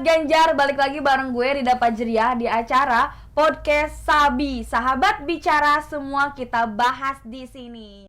Sahabat Ganjar, balik lagi bareng gue Rida Fajriah di acara Podcast Sabi. Sahabat bicara, semua kita bahas di sini.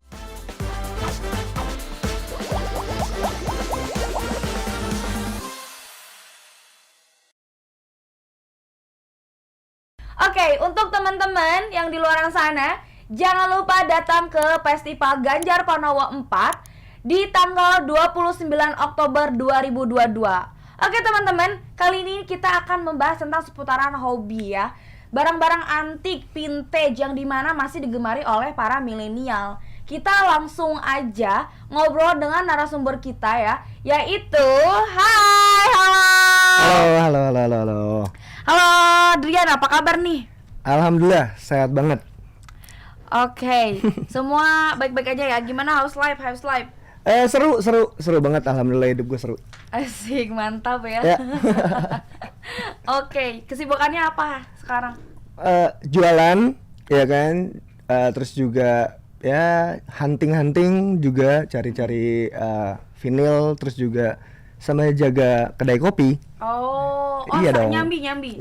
Oke, untuk teman-teman yang di luar sana, jangan lupa datang ke Festival Ganjar Pranowo 4 di tanggal 29 Oktober 2022. Oke teman-teman, kali ini kita akan membahas tentang seputaran hobi ya. Barang-barang antik, vintage yang dimana masih digemari oleh para milenial. Kita langsung aja ngobrol dengan narasumber kita ya, yaitu Halo. Halo Adrian, apa kabar nih? Alhamdulillah, sehat banget. Oke, semua baik-baik aja ya. Gimana house life? Seru banget. Alhamdulillah hidup gue seru. Asik, mantap ya. Oke, kesibukannya apa sekarang? Jualan, ya kan. Terus juga ya hunting juga, cari-cari vinil, terus juga sama jaga kedai kopi. Iya dong. Nyambi.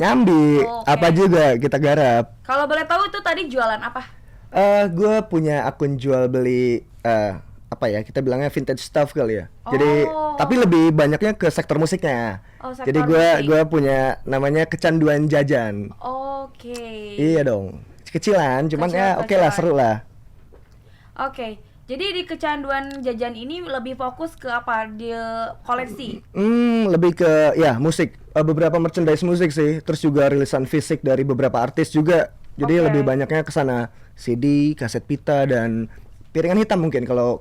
Oh, okay. Apa juga kita garap. Kalau boleh tahu itu tadi jualan apa? Gue punya akun jual beli apa ya, kita bilangnya vintage stuff kali ya. Jadi tapi lebih banyaknya ke sektor musiknya. Jadi gue punya namanya Kecanduan Jajan. Oke. Iya dong. Kecilan, cuman ya oke lah, seru lah. Oke. Jadi di Kecanduan Jajan ini lebih fokus ke apa? Di koleksi? Lebih ke ya musik, beberapa merchandise musik sih. Terus juga rilisan fisik dari beberapa artis juga. Jadi lebih banyaknya ke sana, CD, kaset pita, dan piringan hitam mungkin kalau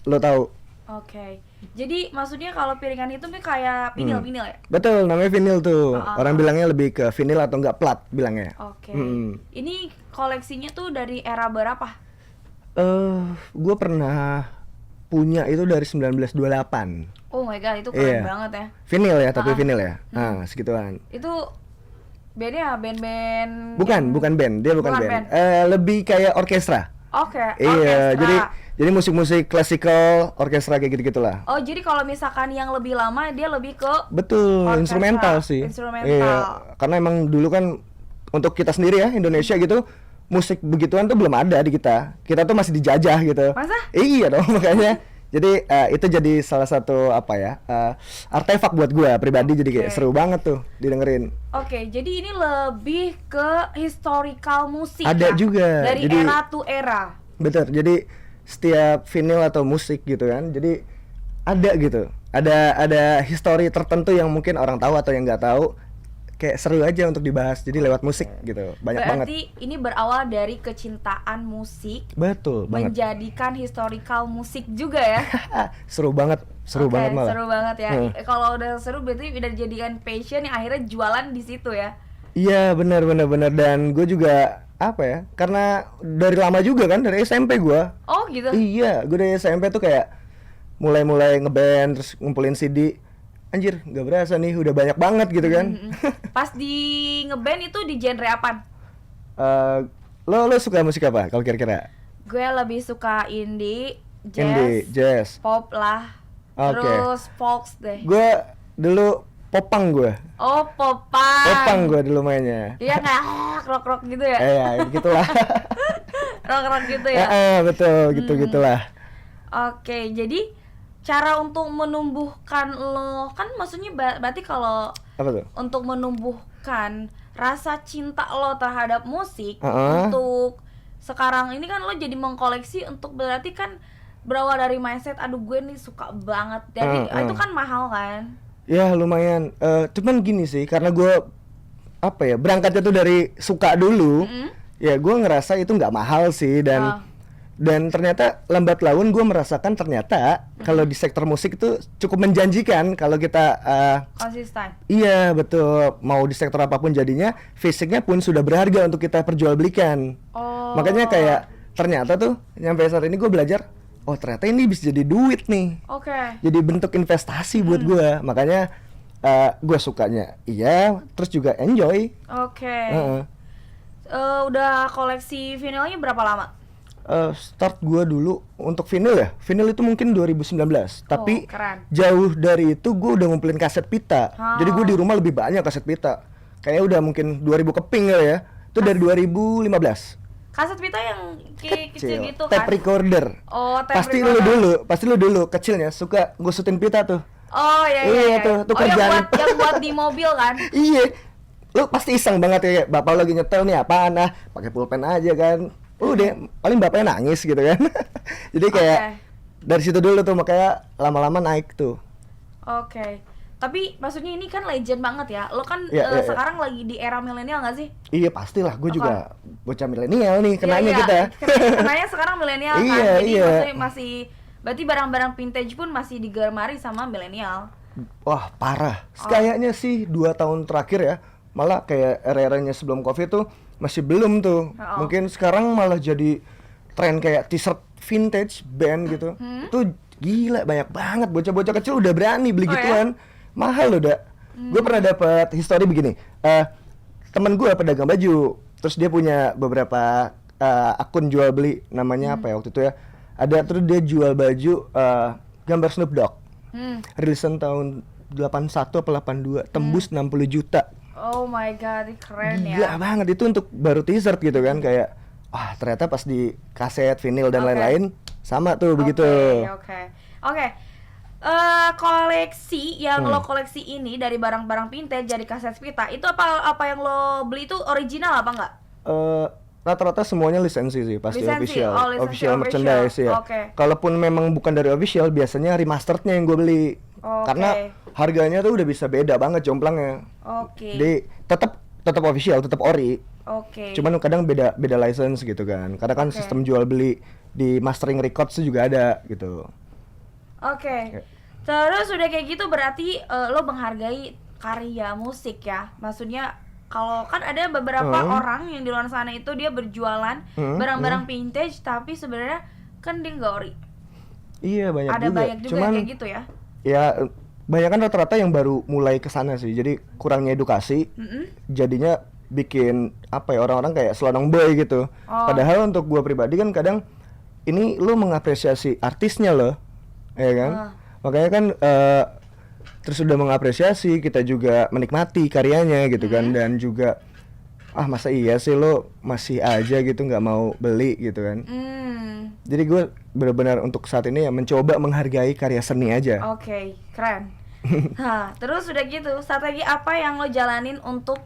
lo tahu. Oke. Jadi maksudnya kalau piringan itu kayak vinil ya? Betul, namanya vinil tuh. Orang bilangnya lebih ke vinil atau enggak plat bilangnya. Oke. Ini koleksinya tuh dari era berapa? Gue pernah punya itu dari 1928. Oh my god, itu keren banget ya. Vinil ya, tapi vinil ya. Nah, segituan. Itu bandnya band-band? Bukan band, dia bukan band. Lebih kayak orkestra. Oke, iya, jadi musik-musik klasikal, orkestra kayak gitu-gitulah. Oh, jadi kalau misalkan yang lebih lama dia lebih ke betul, orkestra. Instrumental sih. Iya, karena emang dulu kan untuk kita sendiri ya, Indonesia gitu, musik begituan tuh belum ada di kita. Kita tuh masih dijajah gitu. Masa? Iya dong, makanya. Jadi itu jadi salah satu apa ya, artefak buat gue pribadi, jadi kayak seru banget tuh didengerin. Oke, jadi ini lebih ke historical musik. Ada juga. Dari jadi, era to era. Betul. Jadi setiap vinyl atau musik gitu kan, jadi ada gitu. Ada histori tertentu yang mungkin orang tahu atau yang nggak tahu. Kayak seru aja untuk dibahas, jadi lewat musik gitu, banyak banget. Berarti ini berawal dari kecintaan musik. Betul banget. Menjadikan historical musik juga ya. Seru banget malah. Seru banget ya. Kalau udah seru berarti udah dijadikan passion yang akhirnya jualan di situ ya. Iya benar. Dan gue juga apa ya? Karena dari lama juga kan, dari SMP gue. Oh gitu. Iya, gue dari SMP tuh kayak mulai ngeband, terus ngumpulin CD. Anjir, nggak berasa nih, udah banyak banget gitu kan. Pas di ngeband itu di genre apa? Lo suka musik apa kalau kira-kira? Gue lebih suka indie, jazz, pop lah. Terus folk deh. Gue dulu popang gue. Oh, popang gue dulu mainnya. Iya kayak rock gitu ya? Iya, begitulah. rock gitu ya? Betul, gitulah. Oke, jadi cara untuk menumbuhkan lo, kan maksudnya berarti kalau apa tuh? Untuk menumbuhkan rasa cinta lo terhadap musik, untuk sekarang ini kan lo jadi mengkoleksi, untuk berarti kan berawal dari mindset, aduh gue nih suka banget, jadi itu kan mahal kan? Ya lumayan, cuman gini sih, karena gue apa ya, berangkatnya tuh dari suka dulu, ya gue ngerasa itu nggak mahal sih, dan ternyata lambat laun gue merasakan ternyata kalau di sektor musik itu cukup menjanjikan kalau kita konsisten. Iya betul, mau di sektor apapun jadinya fisiknya pun sudah berharga untuk kita perjualbelikan. Makanya kayak ternyata tuh nyampe saat ini gue belajar, oh ternyata ini bisa jadi duit nih. Jadi bentuk investasi buat gue, makanya gue sukanya iya, terus juga enjoy. Udah koleksi vinilnya berapa lama? Start gua dulu untuk vinyl ya. Vinyl itu mungkin 2019. Tapi keren. jauh dari itu gua udah ngumpulin kaset pita. Oh. Jadi gua di rumah lebih banyak kaset pita. Kayaknya udah mungkin 2000 keping kali ya. Itu dari 2015. Kaset pita yang kecil gitu kan? Tape recorder. Oh, tape pasti recorder. pasti lu dulu kecilnya suka ngusutin pita tuh. Oh iya. Iya, tuh kerjaan. yang buat di mobil kan? Iya. Lu pasti iseng banget ya, kayak bapak lagi nyetel nih apaan, pakai pulpen aja kan. Udah, paling bapaknya nangis gitu kan. Jadi kayak dari situ dulu tuh, makanya lama-lama naik tuh. Oke. Tapi maksudnya ini kan legend banget ya. Lo kan Iya, iya. sekarang lagi di era milenial nggak sih? Iya pastilah, gue juga bocah milenial nih, kenanya Iya, kita. Kenanya sekarang milenial kan. Iya, Jadi iya. maksudnya masih berarti barang-barang vintage pun masih digemari sama milenial. Wah parah, kayaknya sih 2 tahun terakhir ya, malah kayak era-eranya sebelum covid tuh masih belum tuh. Mungkin sekarang malah jadi tren kayak t-shirt vintage band gitu. Itu gila, banyak banget bocah-bocah kecil udah berani beli gituan. Mahal loh, udah. Gue pernah dapat histori begini. Temen gue pedagang baju, terus dia punya beberapa akun jual beli, namanya apa ya waktu itu ya? Ada, terus dia jual baju gambar Snoop Dogg. Rilisan tahun 81 atau 82, tembus 60 juta. Oh my god, keren ya. Gila banget, itu untuk baru t-shirt gitu kan, kayak wah ternyata pas di kaset, vinyl dan lain-lain sama tuh begitu. Oke. Koleksi yang lo koleksi ini dari barang-barang vintage jadi kaset pita, itu apa yang lo beli itu original apa enggak? Rata-rata semuanya lisensi sih, pasti Lisensi? official. Oh, Official merchandise ya. Kalaupun memang bukan dari official, biasanya remasterednya yang gue beli. Karena harganya tuh udah bisa beda banget jomplangnya. Jadi tetap official, tetap ori. Cuman kadang beda license gitu kan. Karena kan sistem jual beli di mastering records juga ada gitu. Terus udah kayak gitu berarti lo menghargai karya musik ya. Maksudnya kalau kan ada beberapa orang yang di luar sana itu dia berjualan barang-barang vintage tapi sebenarnya kan dia nggak ori. Iya, banyak ada juga. Banyak juga Cuman, kayak gitu ya. Ya banyak kan rata-rata yang baru mulai kesana sih. Jadi kurangnya edukasi. Jadinya bikin apa ya, orang-orang kayak selonong boy gitu. Padahal untuk gua pribadi kan kadang ini lo mengapresiasi artisnya lo, ya kan? Makanya kan terus udah mengapresiasi, kita juga menikmati karyanya gitu kan, dan juga masa iya sih lo masih aja gitu nggak mau beli gitu kan. Jadi gue benar-benar untuk saat ini ya mencoba menghargai karya seni aja. Keren. Terus udah gitu, strategi apa yang lo jalanin untuk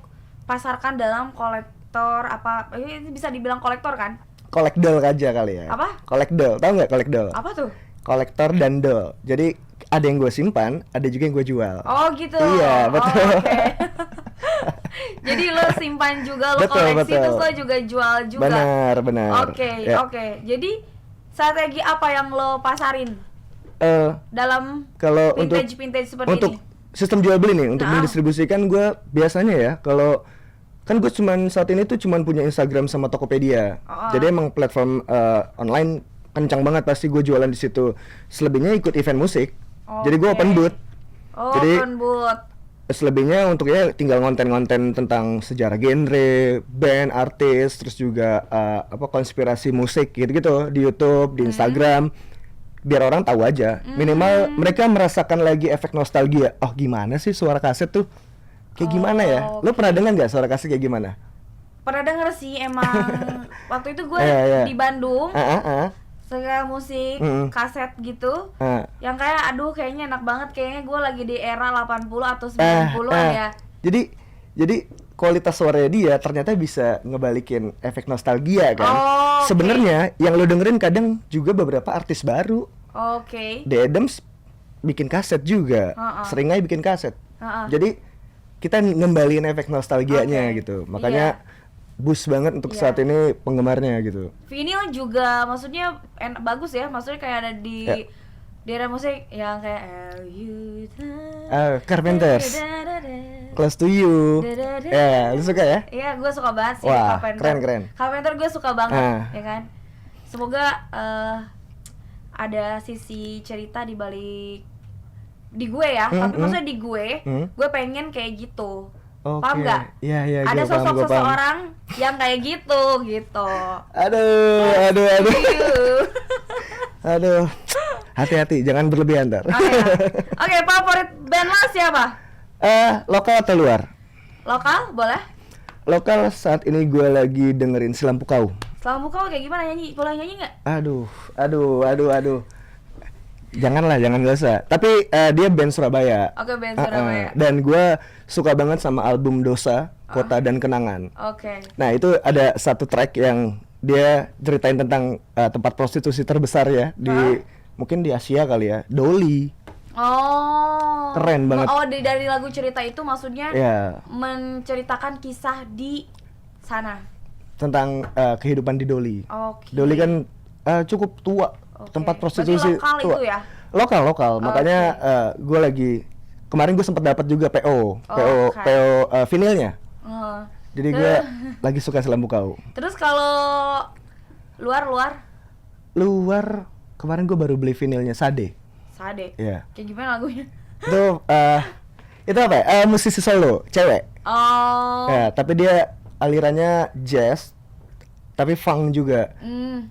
pasarkan dalam kolektor apa? Ini bisa dibilang kolektor kan? Kolekdol aja kali ya. Apa? Kolekdol, tahu nggak kolekdol? Apa tuh? Kolektor dan dol. Jadi ada yang gue simpan, ada juga yang gue jual. Oh gitu. Iya, betul. Jadi lo simpan juga, lo koleksi, terus lo juga jual juga. Benar. Oke. Jadi strategi apa yang lo pasarin dalam kalau vintage seperti untuk ini? Sistem jual beli nih, untuk mendistribusikan gue biasanya ya, kalau kan gue saat ini tuh cuman punya Instagram sama Tokopedia. Jadi emang platform online kencang banget, pasti gue jualan di situ. Selebihnya ikut event musik. Jadi gue open booth. Open booth. Selebihnya untuk ya tinggal konten-konten tentang sejarah genre, band, artis, terus juga konspirasi musik gitu-gitu di YouTube, di Instagram, biar orang tahu aja. Minimal mereka merasakan lagi efek nostalgia. Oh gimana sih suara kaset tuh? Kayak gimana ya? Lo pernah dengar nggak suara kaset kayak gimana? Pernah denger sih emang. Waktu itu gue di Bandung. Segala musik, kaset gitu, yang kayak aduh kayaknya enak banget, kayaknya gue lagi di era 80 atau 90-an ya. Jadi kualitas suaranya dia ternyata bisa ngebalikin efek nostalgia kan. Sebenarnya yang lo dengerin kadang juga beberapa artis baru. The Adams bikin kaset juga, sering aja bikin kaset. Jadi kita ngembaliin efek nostalgianya gitu. Makanya boost banget untuk saat ini penggemarnya gitu. Vinyl juga maksudnya bagus ya, maksudnya kayak ada di era musik yang kayak Carpenters, Close to You. Lu suka ya? Iya, gue suka banget sih. Wah, Carpenter. keren. Carpenter gue suka banget, ya kan. Semoga ada sisi cerita di balik di gue ya, tapi maksudnya di gue pengen kayak gitu. Paham nggak? Iya, iya, Ada gua paham, sosok gua paham. seseorang yang kayak gitu. Aduh. Iu. Aduh. Hati-hati, jangan berlebihan ntar. Oke, favorit band lo siapa? Lokal atau luar? Lokal, boleh? Lokal saat ini gue lagi dengerin Si Lampu Kau. Selama kau kayak gimana nyanyi? Boleh nyanyi nggak? Aduh. Janganlah, jangan, gak usah. Tapi dia band Surabaya. Oke, band Surabaya. Dan gue suka banget sama album Dosa, Kota dan Kenangan. Oke. Nah itu ada satu track yang dia ceritain tentang tempat prostitusi terbesar ya di mungkin di Asia kali ya, Doli. Oh. Keren banget. Oh, dari lagu cerita itu maksudnya Ya, menceritakan kisah di sana. tentang kehidupan di Doli. Oke. Doli kan cukup tua, Oke. tempat Berarti prostitusi lokal tua. itu ya? Lokal. Makanya gue lagi kemarin gue sempat dapat juga PO vinilnya. Oh. Jadi gue lagi suka Si Lampu Kau. Terus kalau luar Luar kemarin gue baru beli vinilnya Sade. Sade. Iya. Kayak gimana lagunya? Itu apa ya? Musisi solo, cewek. Oh. Ya, tapi dia alirannya jazz, tapi funk juga.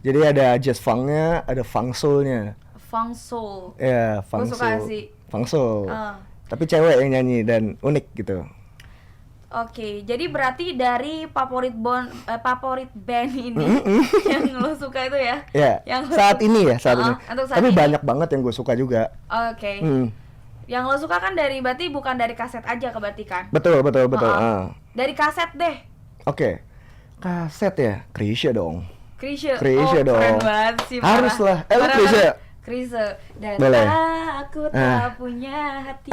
Jadi ada jazz funknya, ada funk soulnya. Funk soul. Ya, funk Gua suka soul. sih. Funk soul. Ah. Tapi cewek yang nyanyi dan unik gitu. Oke, jadi berarti dari favorit band ini yang lo suka itu ya? Ya, Yang saat ini ya, saat ini. untuk saat Tapi ini. banyak banget yang gue suka juga. Oke. Hmm. Yang lo suka kan berarti bukan dari kaset aja berarti kan? Betul. Dari kaset deh. Oke. Kaset ya, Krisya dong. Krisya. Krisya Keren dong. banget sih. Harus lah. Lu Parah Krisya? banget. Krisya. Dan Boleh. aku tak punya hati.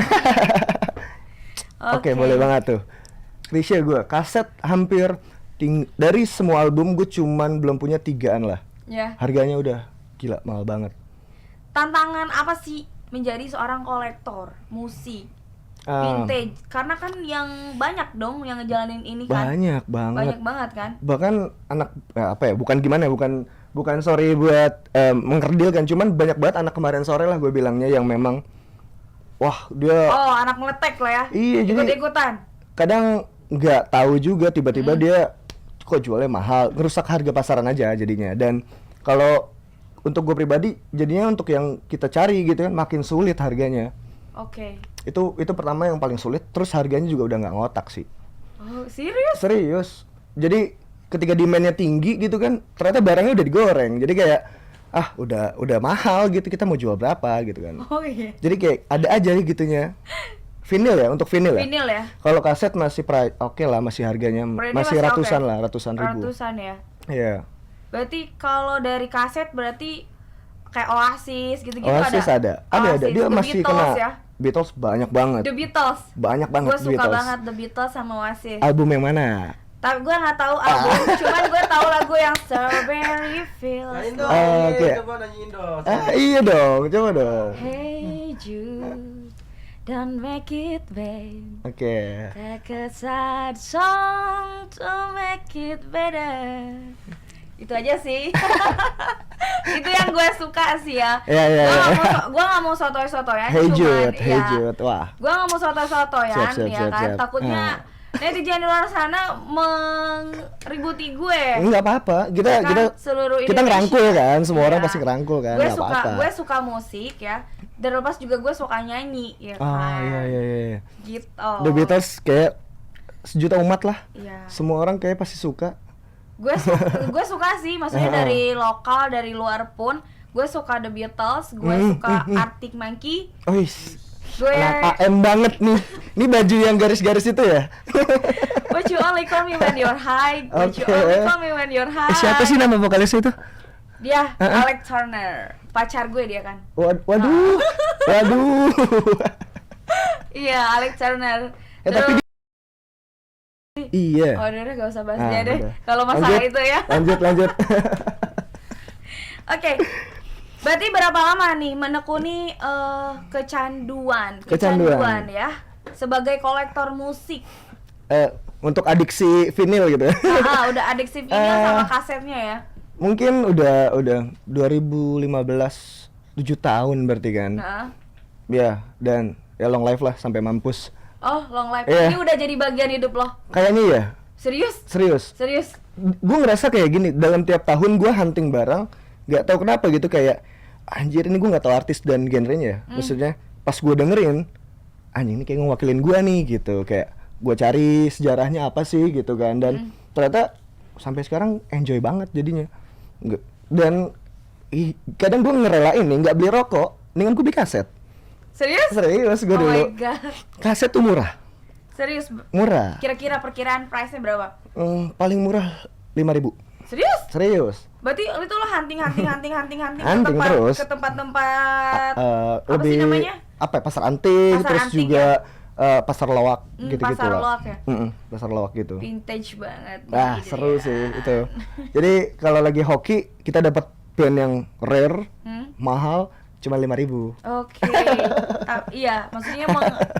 Oke, boleh banget tuh. Krisya gue, kaset hampir dari semua album gue cuman belum punya 3-an lah. Ya. Harganya udah gila, mahal banget. Tantangan apa sih menjadi seorang kolektor musik vintage? Karena kan yang banyak dong yang ngejalanin ini kan. Banyak banget. Banyak banget kan? Bahkan bukan sorry buat mengkerdilkan, cuman banyak banget anak kemarin sore lah gue bilangnya yang memang wah dia Oh, anak meletek lah ya. Iya, jadi ikut-ikutan. kadang nggak tahu juga tiba-tiba dia kok jualnya mahal, ngerusak harga pasaran aja jadinya. Dan kalau untuk gue pribadi jadinya untuk yang kita cari gitu kan makin sulit harganya. Oke. Itu pertama yang paling sulit, terus harganya juga udah nggak ngotak sih. Oh, serius? Jadi ketika demand-nya tinggi gitu kan, ternyata barangnya udah digoreng. Jadi kayak udah mahal gitu, kita mau jual berapa gitu kan. Oh iya. Jadi kayak ada aja gitunya. Vinil ya, untuk vinil ya. Vinil ya. Kalau kaset masih oke lah, masih harganya Brandnya masih masih ratusan oke. lah, ratusan ribu. Ratusan ya. Iya. Berarti kalau dari kaset berarti kayak Oasis gitu-gitu Oasis ada. Oasis, Dia The masih Beatles kena. ya. Beatles banyak banget. The Beatles. Banyak banget Gue The suka Beatles. banget The Beatles sama Oasis. Album yang mana? Tapi gue nggak tahu album, cuman gue tahu lagu yang Strawberry Fields. Nyanyiin dong, Oke. coba nyanyiin dong. Iya dong, coba dong. Hey Jude, don't make it bad. Oke. Take a sad song to make it better. Itu aja sih. Itu yang gue suka sih ya. Iya. Gue nggak mau sotoy-sotoyan. Hey cuman, Jude, hey Jude. Wah. Gue nggak mau sotoy-sotoyan, Siap, ya kan. siap. Takutnya netizen di luar sana meributi gue. Enggak apa-apa. Kita Kan kita seluruh kita Indonesia. ngerangkul kan, semua orang Iya. pasti ngerangkul kan. Gue Nggak suka, apa-apa. gue suka musik ya. Dan lepas juga gue suka nyanyi, ya kan. Iya. Gitu. The Beatles kayak sejuta umat lah. Iya. Semua orang kayak pasti suka. Gue suka sih, maksudnya dari lokal, dari luar pun. Gue suka The Beatles, gue suka Arctic Monkey. Gue Anak AM banget nih. Ini baju yang garis-garis itu ya? But you only call me when you're high. But you Oke. only call me when you're high. Siapa sih nama vokalisnya itu? Dia Alex Turner, pacar gue dia kan. Waduh. Iya, Alex Turner. Tapi iya. Oh, udah gak usah bahas dia deh. udah. Kalau masalah Lanjut, itu ya. Lanjut. Oke. Berarti berapa lama nih menekuni kecanduan ya sebagai kolektor musik? Untuk adiksi vinil gitu. Udah adiksi vinil sama kasetnya ya. Mungkin udah 2015 7 tahun berarti kan. Nah. Ya, dan ya long life lah sampai mampus. Oh, long life. Iya. Ini udah jadi bagian hidup lo. Kayaknya ya, Serius? serius. Serius? Gue ngerasa kayak gini, dalam tiap tahun gue hunting barang, nggak tahu kenapa gitu, kayak anjir ini gue nggak tahu artis dan genrenya ya. Maksudnya pas gue dengerin, anjing ini kayak ngewakilin gue nih gitu, kayak gue cari sejarahnya apa sih gitu kan, dan ternyata sampai sekarang enjoy banget jadinya. Dan kadang gue ngerelain nih nggak beli rokok, dengan gue beli kaset. Serius? Serius gue Oh dulu. my god. Kaset tuh murah, Serius? murah. Kira-kira perkiraan price-nya berapa? Paling murah 5.000. Serius? Serius. Berarti itu lo hunting Hunting terus. ke tempat-tempat apa Lebih sih namanya? apa ya, pasar antik, Pasar terus antik juga pasar lawak gitu-gitu pasar lah. lawak ya? Pasar lawak gitu. Vintage banget. Ah, Gitu seru ya. sih itu. Jadi kalau lagi hoki kita dapat band yang rare, mahal, cuma 5.000. Oke. Iya, maksudnya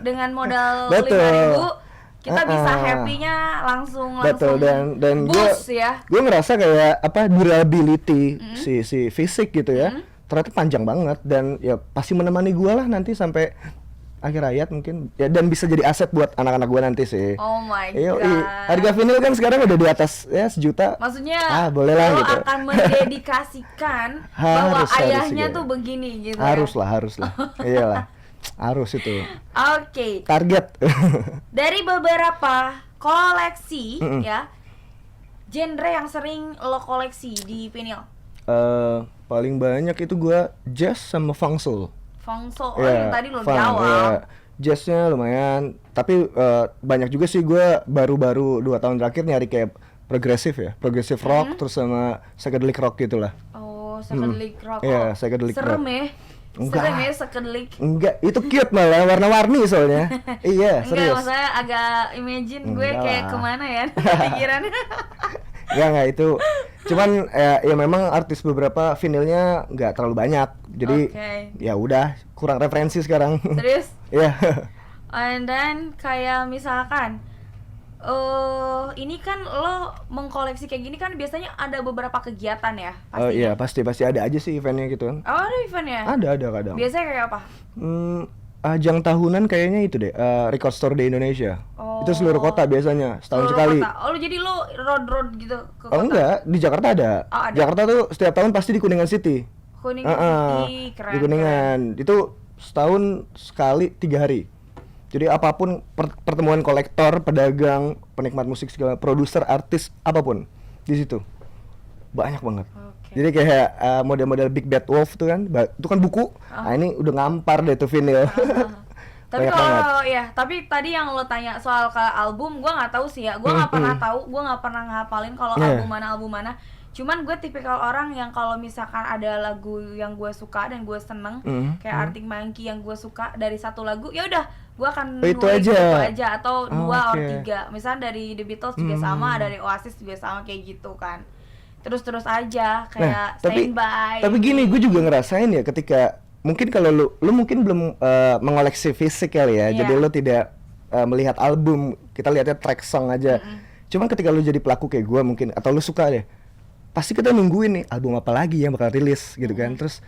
dengan modal Betul. 5.000 kita bisa happy-nya langsung Betul, dan boost ya. gue ngerasa kayak apa, durability si fisik gitu ya, ternyata panjang banget, dan ya pasti menemani gue lah nanti sampai akhir hayat mungkin ya, dan bisa jadi aset buat anak-anak gue nanti sih. Oh my Iyo, god. harga vinyl kan sekarang udah di atas ya 1 juta. Maksudnya boleh lah lo gitu. akan mendedikasikan bahwa Harus ayahnya gitu. tuh begini gitu Harus ya. lah, iyalah, harus itu Oke. target. Dari beberapa koleksi ya, genre yang sering lo koleksi di vinyl. Paling banyak itu gue jazz sama funk soul. Fongso, Iya, yang tadi lo funk, jawab. iya. Jazznya lumayan, tapi banyak juga sih gue baru-baru 2 tahun terakhir nyari kayak progresif ya, progresif rock, terus sama psychedelic rock gitulah. Oh, psychedelic rock. Iya, psychedelic Serem rock. ya. Enggak. Serem ya psychedelic. Enggak, itu cute malah, warna-warni soalnya. Iya, Enggak, serius. maksudnya agak imagine gue Enggak kayak lah. kemana ya pikirannya. Enggak itu. Cuman ya memang artis beberapa vinilnya nggak terlalu banyak. Jadi Oke. ya udah, kurang referensi sekarang. Serius? Iya. And then kayak misalkan ini kan lo mengkoleksi kayak gini kan biasanya ada beberapa kegiatan ya Oh pastinya. iya, pasti ada aja sih eventnya gitu kan. Oh, ada eventnya? Ada kadang. Biasanya kayak apa? Ajang tahunan kayaknya itu deh, record store di Indonesia. Itu seluruh kota biasanya, setahun Seluruh sekali. kota. Oh, lo jadi lo road gitu ke Oh kota? enggak, di Jakarta ada. Oh, ada. Jakarta tuh setiap tahun pasti di Kuningan City. Kuningan City, keren. Di Kuningan. Itu setahun sekali 3 hari. Jadi apapun pertemuan kolektor, pedagang, penikmat musik segala, produser, artis, apapun di situ. Banyak banget. Oke. Jadi kayak model-model Big Bad Wolf tuh kan, itu kan buku. Nah, ini udah ngampar deh tuh vinyl. Tapi Banyak kalau ya, tapi tadi yang lo tanya soal ke album, gue nggak tahu sih ya. Gue nggak pernah tahu, gue nggak pernah ngapalin kalau Yeah. album mana. Cuman gue tipikal orang yang kalau misalkan ada lagu yang gue suka dan gue seneng, kayak Arctic Monkey yang gue suka dari satu lagu, ya udah gue akan Oh, itu ngulik aja. itu aja atau Oh, 2 or oke. 3. Misalnya dari The Beatles juga sama, dari Oasis juga sama kayak gitu kan. Terus aja kayak Standby. Tapi gini, gue juga ngerasain ya ketika mungkin kalau lu mungkin belum mengoleksi fisik kali ya, Iya. jadi lu tidak melihat album, kita lihatnya track song aja. Cuman ketika lu jadi pelaku kayak gue mungkin, atau lu suka deh, pasti kita nungguin nih album apa lagi yang bakal rilis gitu kan. Terus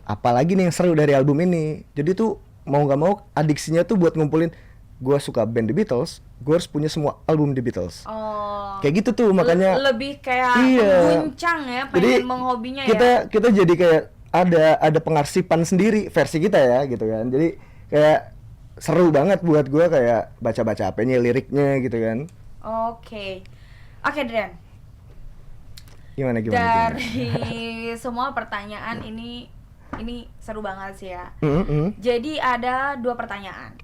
apa lagi nih yang seru dari album ini. Jadi tuh mau nggak mau adiksinya tuh buat ngumpulin, gue suka band The Beatles, gue harus punya semua album The Beatles. Oh. Kayak gitu tuh makanya. Lebih kayak Iya. mengguncang ya, pengen menghobinya ya. kita jadi kayak ada pengarsipan sendiri versi kita ya gitu kan. Jadi kayak seru banget buat gue kayak baca-baca apanya, liriknya gitu kan. Oke, Dren. Gimana? Dari semua pertanyaan ini seru banget sih ya. Jadi ada 2 pertanyaan.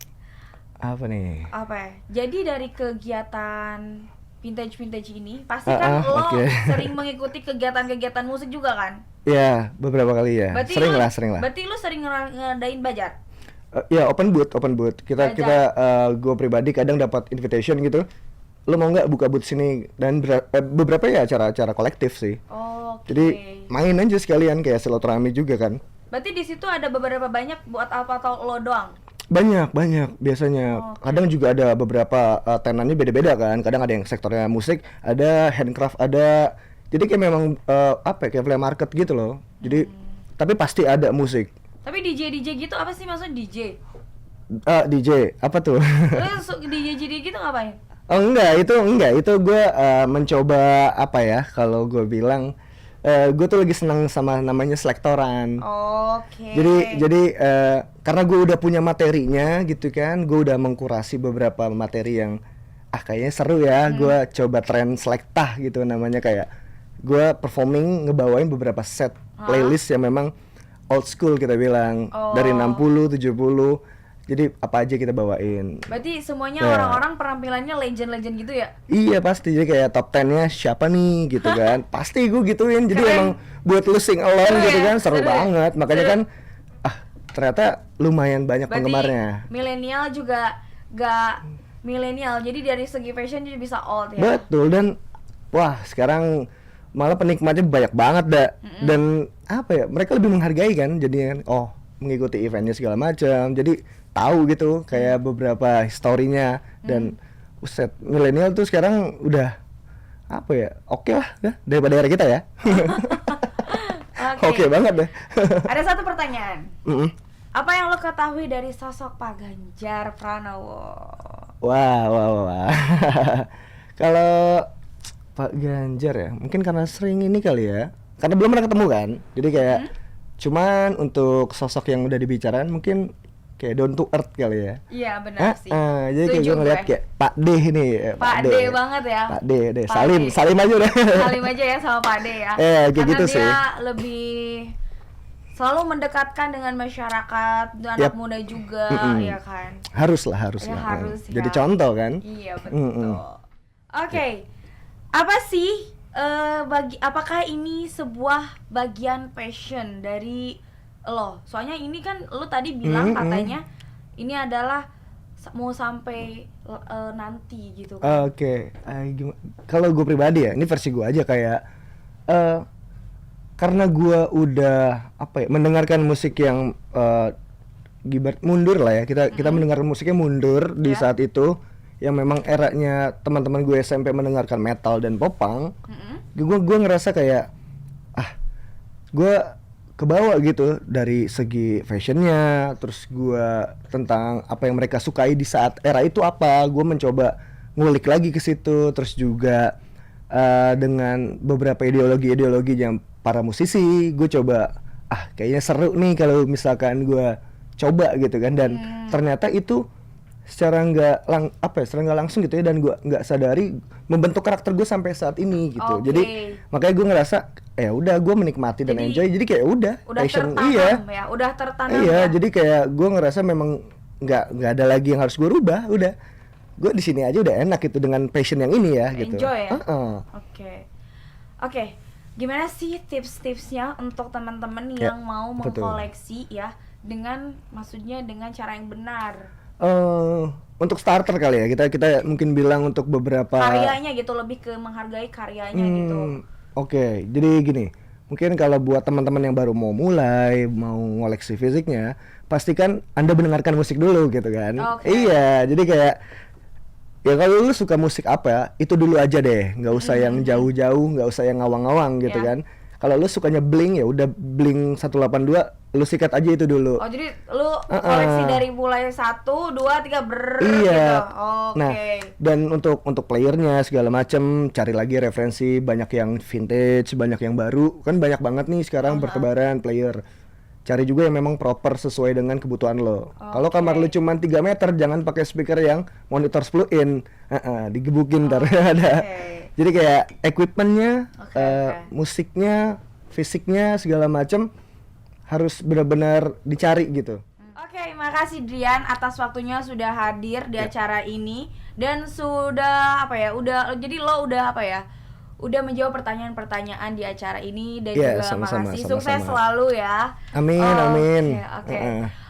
Apa nih? Apa ya? Jadi dari kegiatan vintage ini, pasti kan lo oke. sering mengikuti kegiatan musik juga kan? Ya, beberapa kali ya. Sering lah. Berarti lo sering ngadain bajar? Ya, open booth. Kita gue pribadi kadang dapat invitation gitu. Lo mau nggak buka booth sini, dan beberapa ya acara-acara kolektif sih. Oke. Jadi main aja sekalian kayak silaturahmi juga kan. Berarti di situ ada beberapa banyak buat apa atau lo doang? Banyak biasanya. Kadang juga ada beberapa tenannya beda-beda kan. Kadang ada yang sektornya musik, ada handcraft, ada. Jadi kayak memang kayak flea market gitu loh. Jadi tapi pasti ada musik. Tapi DJ gitu apa sih maksudnya DJ? DJ apa tuh? Lu DJ gitu ngapain? Oh enggak itu gue mencoba apa ya kalau gue bilang gue tuh lagi senang sama namanya selektoran. Oke. Jadi karena gue udah punya materinya gitu kan, gue udah mengkurasi beberapa materi yang kayaknya seru ya, gue coba tren selektah gitu namanya, kayak gue performing ngebawain beberapa set playlist yang memang old school kita bilang, dari 60, 70. Jadi apa aja kita bawain. Berarti semuanya orang-orang penampilannya legend-legend gitu ya? Iya pasti, jadi kayak top 10-nya siapa nih gitu kan. Pasti gue gituin, jadi Keren. emang buat lu sing along gitu ya? kan, seru Seru ya? banget. Makanya Seru. kan ternyata lumayan banyak Berarti penggemarnya. milenial juga gak milenial, jadi dari segi fashion jadi bisa old ya? Betul, dan wah sekarang malah penikmatnya banyak banget dah. Dan apa ya, mereka lebih menghargai kan, jadinya kan, mengikuti eventnya segala macam, jadi tahu gitu kayak beberapa historinya. Dan uset, milenial tuh sekarang udah apa ya, oke lah dah, daripada era kita ya. Oke banget deh. Ada satu pertanyaan. Mm-mm. Apa yang lo ketahui dari sosok Pak Ganjar Pranowo? Wah. Kalau Pak Ganjar ya, mungkin karena sering ini kali ya, karena belum pernah ketemu kan, jadi kayak cuman untuk sosok yang udah dibicarakan mungkin kayak down to earth kali ya. Iya benar sih. Jadi kayak Setuju gue ngeliat gue. kayak Pak D nih, Pak D banget ya. Pak D, Pak salim D. salim aja udah. Salim aja ya sama Pak D ya. Kayak Karena gitu dia sih. lebih selalu mendekatkan dengan masyarakat, dan anak Yap. muda juga, ya kan? Harus lah. Ya, harus ya. Jadi contoh kan. Iya betul. Oke, apa sih apakah ini sebuah bagian passion dari lo? Soalnya ini kan lo tadi bilang katanya ini adalah mau sampai nanti gitu kan? Oke, kalau gue pribadi ya, ini versi gue aja kayak karena gue udah apa ya, mendengarkan musik yang mundur lah ya, kita mendengarkan musiknya mundur di saat itu, yang memang eranya teman-teman gue SMP mendengarkan metal dan popang. Gue ngerasa kayak gue kebawa gitu dari segi fashionnya, terus gue tentang apa yang mereka sukai di saat era itu apa, gue mencoba ngulik lagi ke situ, terus juga dengan beberapa ideologi yang para musisi, gue coba kayaknya seru nih kalau misalkan gue coba gitu kan, dan ternyata itu secara nggak langsung gitu ya, dan gue nggak sadari membentuk karakter gue sampai saat ini gitu. Oke. Jadi makanya gue ngerasa ya udah, gue menikmati dan Jadi, enjoy, jadi kayak udah passion. tertanam ya, udah tertanam ya. Jadi kayak gue ngerasa memang nggak ada lagi yang harus gue rubah, udah gue di sini aja udah enak gitu dengan passion yang ini ya gitu. Enjoy ya. Oke. Gimana sih tips-tipsnya untuk teman-teman yang mau betul. mengkoleksi ya, maksudnya dengan cara yang benar? Untuk starter kali ya, kita mungkin bilang untuk beberapa Karyanya gitu, lebih ke menghargai karyanya gitu. Oke, jadi gini, mungkin kalau buat teman-teman yang baru mau mulai, mau ngoleksi fisiknya, pastikan Anda mendengarkan musik dulu gitu kan. Oke. Iya, jadi kayak ya kalau lu suka musik apa ya, itu dulu aja deh, nggak usah yang jauh-jauh, nggak usah yang ngawang-ngawang gitu Ya. kan. Kalau lu sukanya Blink, ya udah Blink 182, lu sikat aja itu dulu. Oh, jadi lu koleksi dari mulai 1, 2, 3 gitu. Iya. Oke. Nah, dan untuk playernya segala macam, cari lagi referensi, banyak yang vintage, banyak yang baru. Kan banyak banget nih sekarang bertebaran player. Cari juga yang memang proper sesuai dengan kebutuhan lo. Kalau kamar lu cuma 3 meter, jangan pakai speaker yang monitor 10 in. Digebukin ntar ada. Jadi kayak equipmentnya, musiknya, fisiknya segala macam harus benar-benar dicari gitu. Oke, makasih Drian atas waktunya sudah hadir di acara ini, dan sudah jadi lo udah menjawab pertanyaan-pertanyaan di acara ini, dan juga sama-sama, makasih, sama-sama. sukses selalu ya. Amin, amin.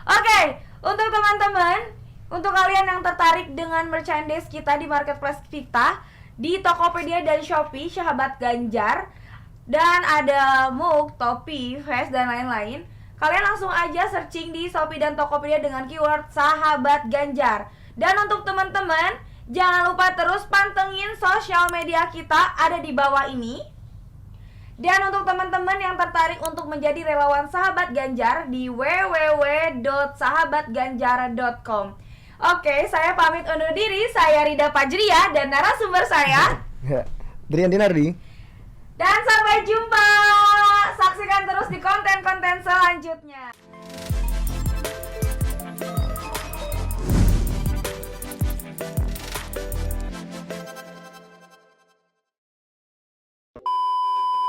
Oke, untuk teman-teman, untuk kalian yang tertarik dengan merchandise kita di marketplace kita, di Tokopedia dan Shopee, Sahabat Ganjar, dan ada mug, topi, vest, dan lain-lain, kalian langsung aja searching di Shopee dan Tokopedia dengan keyword Sahabat Ganjar. Dan untuk teman-teman, jangan lupa terus pantengin sosial media kita, ada di bawah ini. Dan untuk teman-teman yang tertarik untuk menjadi relawan Sahabat Ganjar di www.sahabatganjar.com. Oke, saya pamit undur diri. Saya Rida Fajriah dan narasumber saya Drian Dinardi. Dan sampai jumpa. Saksikan terus di konten-konten selanjutnya.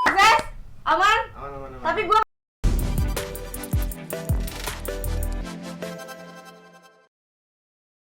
Guys, aman? Tapi gue